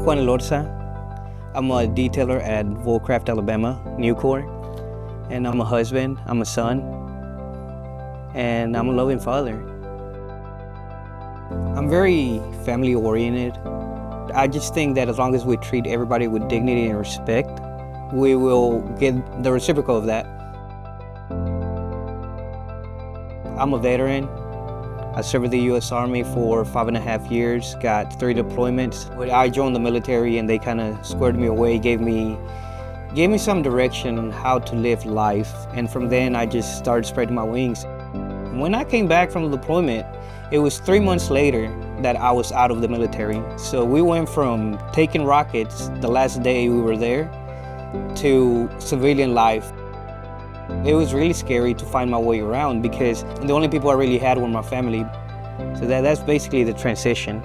Juan Elorza. I'm a detailer at Volcraft, Alabama, Nucor. And I'm a husband, I'm a son, and I'm a loving father. I'm very family oriented. I just think that as long as we treat everybody with dignity and respect, we will get the reciprocal of that. I'm a veteran. I served with the U.S. Army for 5.5 years, got 3 deployments. I joined the military and they kind of squared me away, gave me some direction on how to live life. And from then I just started spreading my wings. When I came back from the deployment, it was 3 months later that I was out of the military. So we went from taking rockets the last day we were there to civilian life. It was really scary to find my way around because the only people I really had were my family. So that's basically the transition.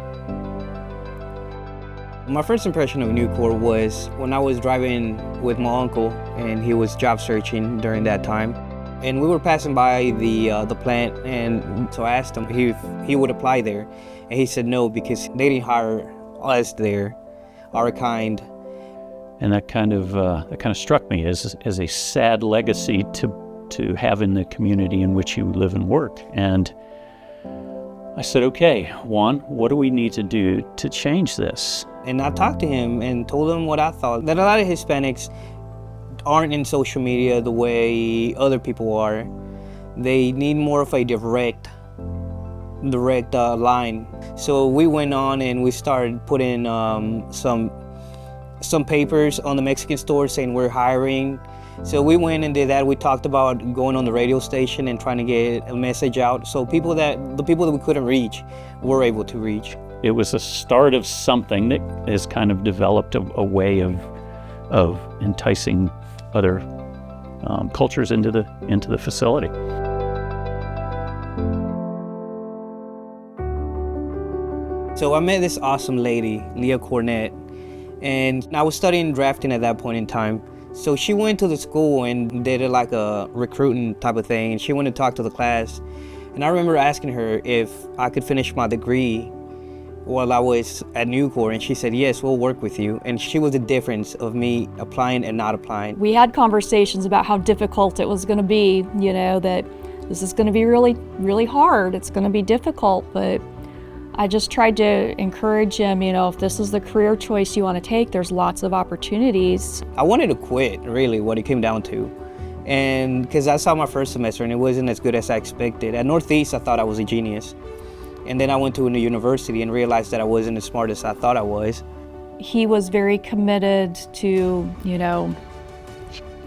My first impression of Nucor was when I was driving with my uncle and he was job searching during that time. And we were passing by the plant, and so I asked him if he would apply there. And he said no, because they didn't hire us there, our kind. And that kind of struck me as a sad legacy to have in the community in which you live and work. And I said, okay, Juan, what do we need to do to change this? And I talked to him and told him what I thought, that a lot of Hispanics aren't in social media the way other people are. They need more of a direct line. So we went on and we started putting some papers on the Mexican store saying we're hiring. So we went and did that. We talked about going on the radio station and trying to get a message out. So the people that we couldn't reach, were able to reach. It was a start of something that has kind of developed a way of enticing other cultures into the facility. So I met this awesome lady, Leah Cornett, and I was studying drafting at that point in time. So she went to the school and did like a recruiting type of thing, and she went to talk to the class. And I remember asking her if I could finish my degree while I was at Nucor, and she said, yes, we'll work with you. And she was the difference of me applying and not applying. We had conversations about how difficult it was going to be, that this is going to be really, really hard. It's going to be difficult, but I just tried to encourage him, if this is the career choice you want to take, there's lots of opportunities. I wanted to quit, really, what it came down to. And because I saw my first semester and it wasn't as good as I expected. At Northeast, I thought I was a genius. And then I went to a new university and realized that I wasn't as smart as I thought I was. He was very committed to,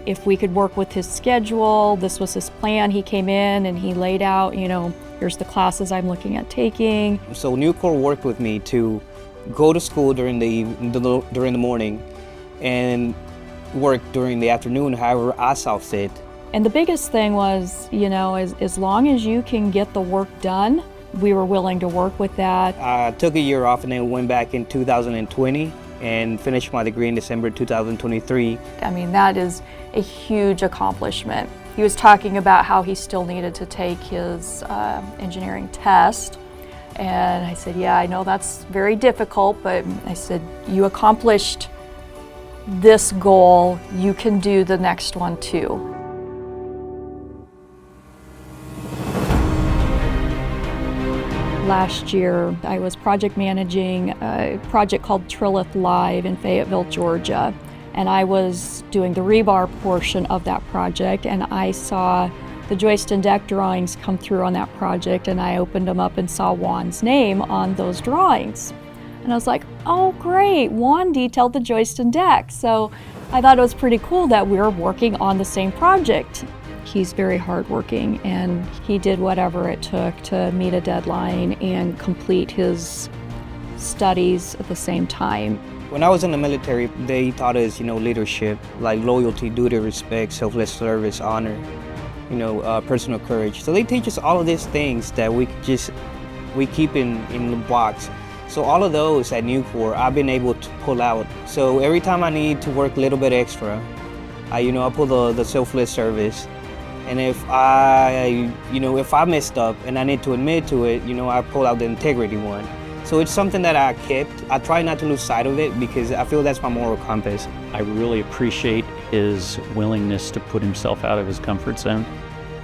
if we could work with his schedule, this was his plan. He came in and he laid out, here's the classes I'm looking at taking. So Nucor worked with me to go to school during the morning and work during the afternoon, however I saw fit. And the biggest thing was, as long as you can get the work done, we were willing to work with that. I took a year off and then went back in 2020 and finished my degree in December 2023. I mean, that is a huge accomplishment. He was talking about how he still needed to take his engineering test. And I said, yeah, I know that's very difficult, but I said, you accomplished this goal, you can do the next one too. Last year, I was project managing a project called Trilith Live in Fayetteville, Georgia. And I was doing the rebar portion of that project, and I saw the joist and deck drawings come through on that project, and I opened them up and saw Juan's name on those drawings. And I was like, oh great, Juan detailed the joist and deck. So I thought it was pretty cool that we were working on the same project. He's very hardworking, and he did whatever it took to meet a deadline and complete his studies at the same time. When I was in the military, they taught us, leadership, like loyalty, duty, respect, selfless service, honor, personal courage. So they teach us all of these things that we keep in the box. So all of those at Nucor, I've been able to pull out. So every time I need to work a little bit extra, I pull the selfless service. And if I messed up and I need to admit to it, I pull out the integrity one. So it's something that I kept. I try not to lose sight of it because I feel that's my moral compass. I really appreciate his willingness to put himself out of his comfort zone,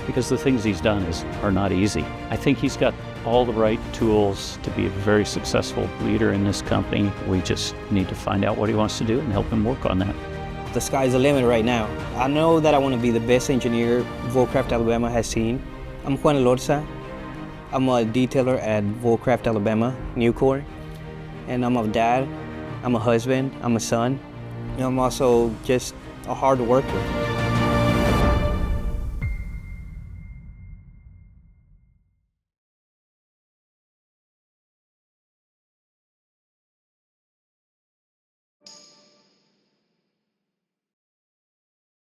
because the things he's done are not easy. I think he's got all the right tools to be a very successful leader in this company. We just need to find out what he wants to do and help him work on that. The sky's the limit right now. I know that I want to be the best engineer Volcraft Alabama has seen. I'm Juan Elorza. I'm a detailer at Volcraft Alabama, Nucor. And I'm a dad, I'm a husband, I'm a son. And I'm also just a hard worker.